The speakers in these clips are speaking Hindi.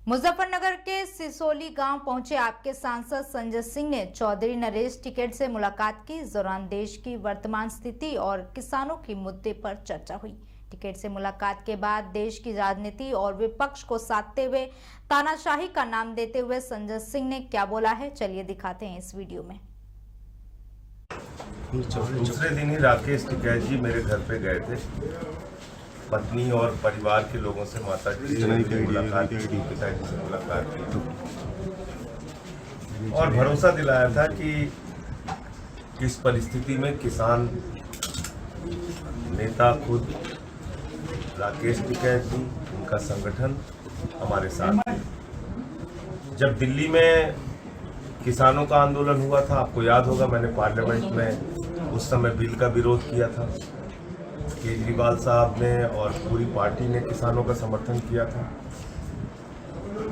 मुजफ्फरनगर के सिसोली गांव पहुंचे आपके सांसद संजय सिंह ने चौधरी नरेश टिकैत से मुलाकात की। इस दौरान देश की वर्तमान स्थिति और किसानों के मुद्दे पर चर्चा हुई। टिकैत से मुलाकात के बाद देश की राजनीति और विपक्ष को साधते हुए तानाशाही का नाम देते हुए संजय सिंह ने क्या बोला है, चलिए दिखाते हैं इस वीडियो में। दूसरे दिन ही राकेश टिकैत जी मेरे घर पे गए थे। पत्नी और परिवार के लोगों से, माता जी से मुलाकात की, पिताजी से मुलाकात की और भरोसा दिलाया था कि किस परिस्थिति में किसान नेता खुद राकेश टिकैत जी, उनका संगठन हमारे साथ है। जब दिल्ली में किसानों का आंदोलन हुआ था, आपको याद होगा, मैंने पार्लियामेंट में उस समय बिल का विरोध किया था। केजरीवाल साहब ने और पूरी पार्टी ने किसानों का समर्थन किया था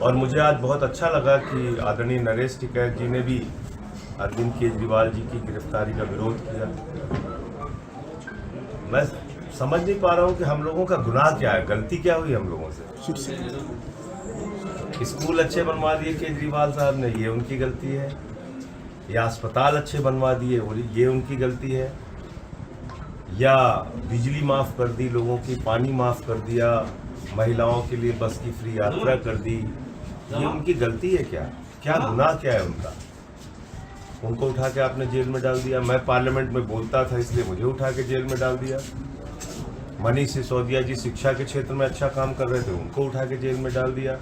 और मुझे आज बहुत अच्छा लगा कि आदरणीय नरेश टिकैत जी ने भी अरविंद केजरीवाल जी की गिरफ्तारी का विरोध किया। मैं समझ नहीं पा रहा हूँ कि हम लोगों का गुनाह क्या है, गलती क्या हुई हम लोगों से। स्कूल अच्छे बनवा दिए केजरीवाल साहब ने, ये उनकी गलती है, या अस्पताल अच्छे बनवा दिए, ये उनकी गलती है, या बिजली माफ़ कर दी लोगों की, पानी माफ़ कर दिया, महिलाओं के लिए बस की फ्री यात्रा कर दी, ये उनकी गलती है क्या? क्या गुनाह क्या है उनका? उनको उठा के आपने जेल में डाल दिया। मैं पार्लियामेंट में बोलता था इसलिए मुझे उठा के जेल में डाल दिया। मनीष सिसोदिया जी शिक्षा के क्षेत्र में अच्छा काम कर रहे थे, उनको उठा के जेल में डाल दिया।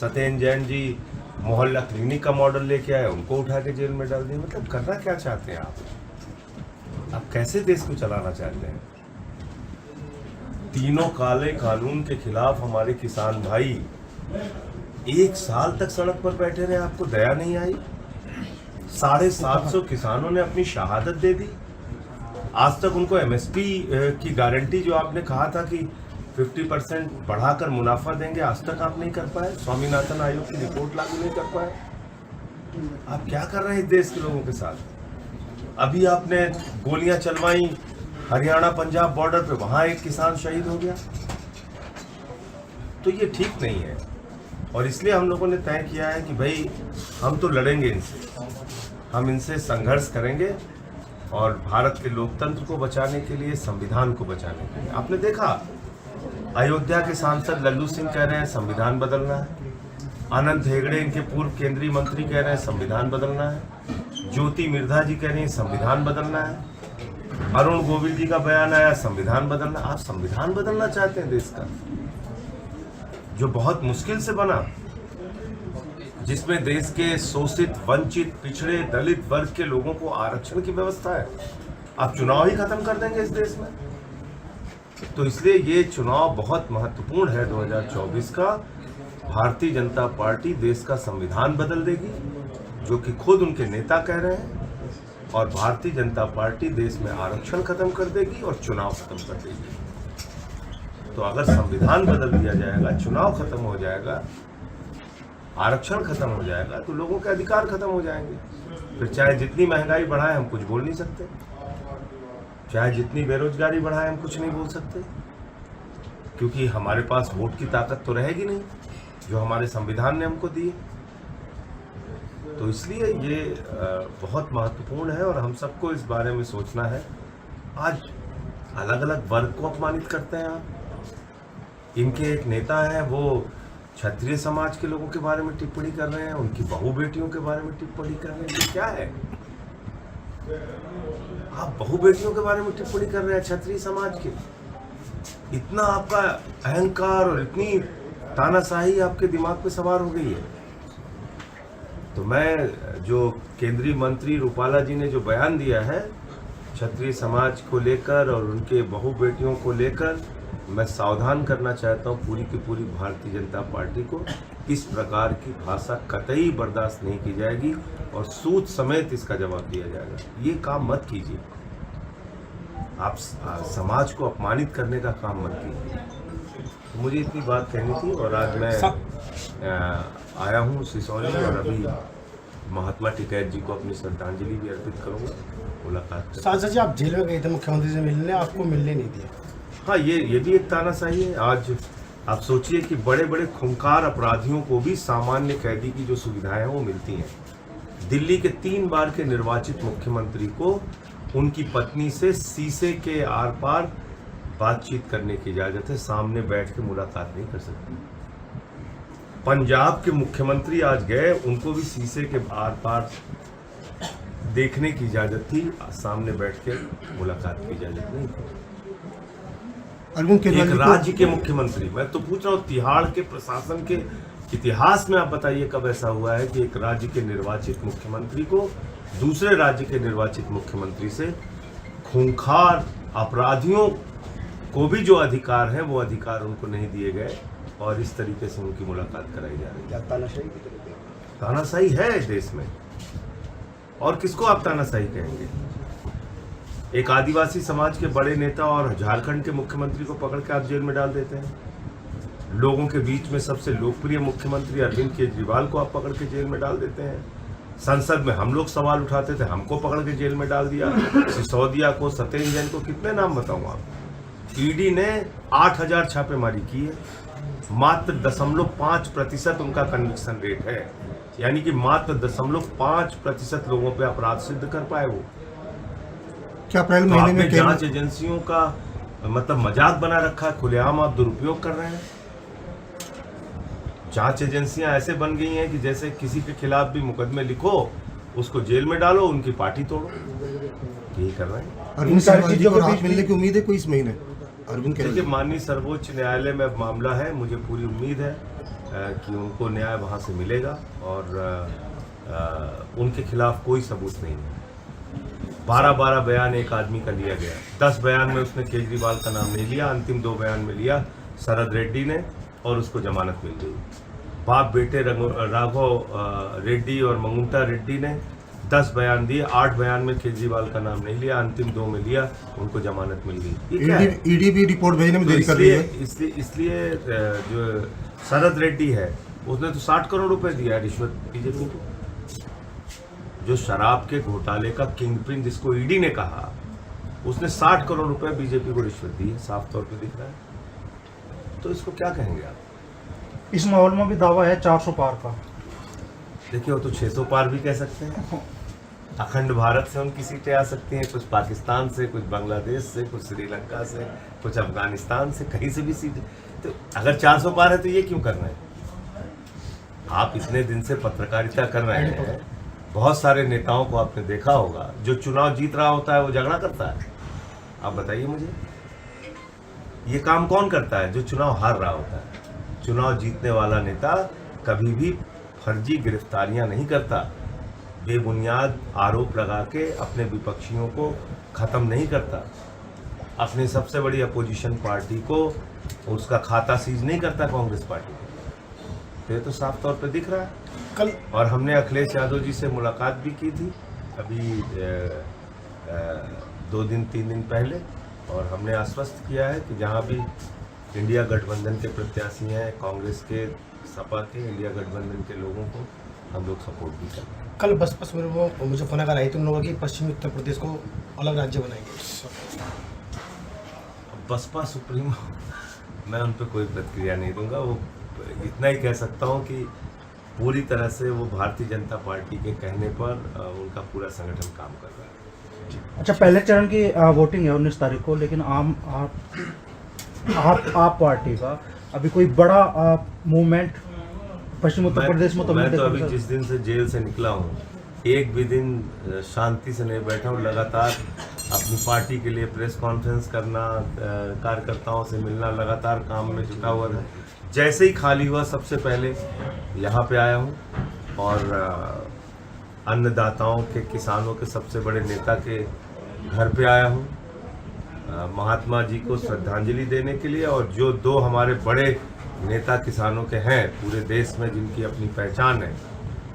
सत्येंद्र जैन जी मोहल्ला क्लिनिक का मॉडल लेके आए, उनको उठा के जेल में डाल दिया। मतलब करना क्या चाहते हैं आप कैसे देश को चलाना चाहते हैं? तीनों काले कानून के खिलाफ हमारे किसान भाई 1 साल तक सड़क पर बैठे रहे, आपको दया नहीं आई? 750 किसानों ने अपनी शहादत दे दी। आज तक उनको एमएसपी की गारंटी जो आपने कहा था कि 50% बढ़ाकर मुनाफा देंगे, आज तक आप नहीं कर पाए। स्वामीनाथन आयोग की रिपोर्ट लागू नहीं कर पाए। आप क्या कर रहे हैं देश के लोगों के साथ? अभी आपने गोलियां चलवाई हरियाणा पंजाब बॉर्डर पे, वहां एक किसान शहीद हो गया। तो ये ठीक नहीं है और इसलिए हम लोगों ने तय किया है कि भाई हम तो लड़ेंगे इनसे, हम इनसे संघर्ष करेंगे और भारत के लोकतंत्र को बचाने के लिए, संविधान को बचाने के लिए। आपने देखा अयोध्या के सांसद लल्लू सिंह कह रहे हैं संविधान बदलना है, आनंद हेगड़े इनके पूर्व केंद्रीय मंत्री कह रहे हैं संविधान बदलना है, ज्योति मिर्धा जी कह रही हैं संविधान बदलना है, अरुण गोविल जी का बयान आया संविधान बदलना। आप संविधान बदलना चाहते हैं देश का, जो बहुत मुश्किल से बना, जिसमें देश के शोषित, वंचित, पिछड़े, दलित वर्ग के लोगों को आरक्षण की व्यवस्था है। आप चुनाव ही खत्म कर देंगे इस देश में। तो इसलिए ये चुनाव बहुत महत्वपूर्ण है 2024 का। भारतीय जनता पार्टी देश का संविधान बदल देगी, जो कि खुद उनके नेता कह रहे हैं, और भारतीय जनता पार्टी देश में आरक्षण खत्म कर देगी और चुनाव खत्म कर देगी। तो अगर संविधान बदल दिया जाएगा, चुनाव खत्म हो जाएगा, आरक्षण खत्म हो जाएगा, तो लोगों के अधिकार खत्म हो जाएंगे। फिर चाहे जितनी महंगाई बढ़ाए हम कुछ बोल नहीं सकते, चाहे जितनी बेरोजगारी बढ़ाए हम कुछ नहीं बोल सकते, क्योंकि हमारे पास वोट की ताकत तो रहेगी नहीं जो हमारे संविधान ने हमको दी है। तो इसलिए ये बहुत महत्वपूर्ण है और हम सबको इस बारे में सोचना है। आज अलग अलग वर्ग को अपमानित करते हैं आप। इनके एक नेता हैं, वो क्षत्रिय समाज के लोगों के बारे में टिप्पणी कर रहे हैं, उनकी बहू बेटियों के बारे में टिप्पणी कर रहे हैं। ये क्या है? आप बहू बेटियों के बारे में टिप्पणी कर रहे हैं क्षत्रिय समाज के? इतना आपका अहंकार और इतनी तानाशाही आपके दिमाग पे सवार हो गई है। तो मैं, जो केंद्रीय मंत्री रूपाला जी ने जो बयान दिया है क्षत्रिय समाज को लेकर और उनके बहू बेटियों को लेकर, मैं सावधान करना चाहता हूँ पूरी की पूरी भारतीय जनता पार्टी को। इस प्रकार की भाषा कतई बर्दाश्त नहीं की जाएगी और सूद समेत इसका जवाब दिया जाएगा। ये काम मत कीजिए, आप समाज को अपमानित करने का काम मत कीजिए। तो मुझे इतनी बात कहनी थी और आज मैं आया हूँ सिसोली और अभी महात्मा टिकैत जी को अपनी श्रद्धांजलि भी अर्पित करूँगा, मुलाकात। सांसद जी, आप जेल में गए थे मुख्यमंत्री से मिलने, आपको मिलने नहीं दिया। हाँ, ये भी एक तानाशाही है। आज आप सोचिए कि बड़े बड़े खूंखार अपराधियों को भी सामान्य कैदी की जो सुविधाएं हैं वो मिलती हैं। दिल्ली के 3 बार के निर्वाचित मुख्यमंत्री को उनकी पत्नी से शीशे के आर पार बातचीत करने की इजाजत है, सामने बैठ के मुलाकात नहीं कर सकते। पंजाब के मुख्यमंत्री आज गए, उनको भी शीशे के आर पार देखने की इजाजत थी, सामने बैठ के मुलाकात की इजाजत नहीं थी। अरविंद एक केजरीवाल राज्य के मुख्यमंत्री, मैं तो पूछ रहा हूँ तिहाड़ के प्रशासन के इतिहास में आप बताइए कब ऐसा हुआ है कि एक राज्य के निर्वाचित मुख्यमंत्री को दूसरे राज्य के निर्वाचित मुख्यमंत्री से खूंखार अपराधियों को भी जो अधिकार है वो अधिकार उनको नहीं दिए गए और इस तरीके से उनकी मुलाकात कराई जा रही है। तानाशाही है देश में, और किसको आप तानाशाही कहेंगे? एक आदिवासी समाज के बड़े नेता और झारखंड के मुख्यमंत्री को पकड़ के आप जेल में डाल देते हैं। लोगों के बीच में सबसे लोकप्रिय मुख्यमंत्री अरविंद केजरीवाल को आप पकड़ के जेल में डाल देते हैं। संसद में हम लोग सवाल उठाते थे, हमको पकड़ के जेल में डाल दिया। सिसोदिया को, सत्येंद्र जैन को, कितने नाम बताऊं आप। ईडी ने 8000 छापेमारी की है, मात्र 0.5% उनका कन्विक्शन रेट है, यानी कि मात्र 0.5% लोगों पे अपराध सिद्ध कर पाए वो। क्या अप्रैल तो महीने आपने में जांच एजेंसियों का मतलब मजाक बना रखा है, खुलेआम आप दुरुपयोग कर रहे हैं। जांच एजेंसियां ऐसे बन गई हैं कि जैसे किसी के खिलाफ भी मुकदमे लिखो, उसको जेल में डालो, उनकी पार्टी तोड़ो, यही कर रहे हैं। अरविंद केजरीवाल जी को राहत मिलने की उम्मीद है कोई इस महीने? अरविंद देखिए, केजरीवाल माननीय सर्वोच्च न्यायालय में अब मामला है, मुझे पूरी उम्मीद है कि उनको न्याय वहां से मिलेगा और उनके खिलाफ कोई सबूत नहीं है। 12 बयान एक आदमी का लिया गया, 10 बयान में उसने केजरीवाल का नाम नहीं लिया, अंतिम 2 बयान में लिया शरद रेड्डी ने और उसको जमानत मिल गई। बाप बेटे राघव रेड्डी और मंगुंटा रेड्डी ने 10 बयान दिए, 8 बयान में केजरीवाल का नाम नहीं लिया, अंतिम 2 में लिया, उनको जमानत मिल गई। ये क्या है? ईडी भी रिपोर्ट भेजने में तो देरी कर रही है। इसलिए जो शरद रेड्डी है उसने तो 60 करोड़ रुपए दिया रिश्वत बीजेपी को। जो शराब के घोटाले का किंगपिन जिसको ईडी ने कहा, उसने 60 करोड़ रुपए बीजेपी को रिश्वत दी है, साफ तौर पे दिख रहा है। तो इसको क्या कहेंगे आप? इस माहौल में भी दावा है 400 पार का। देखिए, वो तो 600 पार भी कह सकते हैं। अखंड भारत से उनकी सीटें आ सकती हैं, कुछ पाकिस्तान से, कुछ बांग्लादेश से, कुछ श्रीलंका से, कुछ अफगानिस्तान से, कहीं से भी सीटें। तो अगर 400 पार है तो ये क्यों कर रहे हैं? आप इतने दिन से पत्रकारिता कर रहे हैं, बहुत सारे नेताओं को आपने देखा होगा, जो चुनाव जीत रहा होता है वो झगड़ा करता है। आप बताइए मुझे, ये काम कौन करता है? जो चुनाव हार रहा होता है। चुनाव जीतने वाला नेता कभी भी फर्जी गिरफ्तारियां नहीं करता, बेबुनियाद आरोप लगा के अपने विपक्षियों को खत्म नहीं करता, अपनी सबसे बड़ी अपोजिशन पार्टी को उसका खाता सीज नहीं करता कांग्रेस पार्टी को। तो ये तो साफ तौर पे दिख रहा है कल। और हमने अखिलेश यादव जी से मुलाकात भी की थी अभी 2-3 दिन पहले, और हमने आश्वस्त किया है कि जहाँ भी इंडिया गठबंधन के प्रत्याशी हैं, कांग्रेस के, सपा के, इंडिया गठबंधन के लोगों को हम लोग सपोर्ट भी कर रहे हैं। कल बसपा में वो मुझे फोन कर आई, तुम लोगों की पश्चिमी उत्तर प्रदेश को अलग राज्य बनाएंगे। बसपा सुप्रीमो, मैं उन पर कोई प्रतिक्रिया नहीं दूंगा। वो इतना ही कह सकता हूँ कि पूरी तरह से वो भारतीय जनता पार्टी के कहने पर उनका पूरा संगठन काम कर रहा है। अच्छा, पहले चरण की वोटिंग है 19 तारीख को, लेकिन आप पार्टी का अभी कोई बड़ा मूवमेंट पश्चिम उत्तर प्रदेश में तो मैं तो अभी जिस दिन से जेल से निकला हूँ, एक भी दिन शांति से नहीं बैठा हूँ। लगातार अपनी पार्टी के लिए प्रेस कॉन्फ्रेंस करना, कार्यकर्ताओं से मिलना, लगातार काम में जुटा हुआ था। जैसे ही खाली हुआ सबसे पहले यहाँ पे आया हूँ और अन्नदाताओं के, किसानों के सबसे बड़े नेता के घर पे आया हूँ महात्मा जी को श्रद्धांजलि देने के लिए। और जो 2 हमारे बड़े नेता किसानों के हैं पूरे देश में, जिनकी अपनी पहचान है,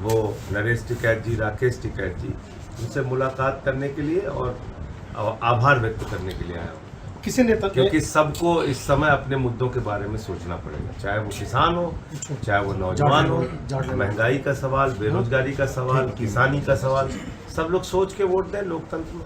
वो नरेश टिकैत जी, राकेश टिकैत जी, उनसे मुलाकात करने के लिए और आभार व्यक्त करने के लिए आया हूँ। किसी नेता, क्योंकि सबको इस समय अपने मुद्दों के बारे में सोचना पड़ेगा, चाहे वो किसान हो, चाहे वो नौजवान हो, महंगाई का सवाल, बेरोजगारी का सवाल, किसानी का सवाल, सब लोग सोच के वोट दें लोकतंत्र में।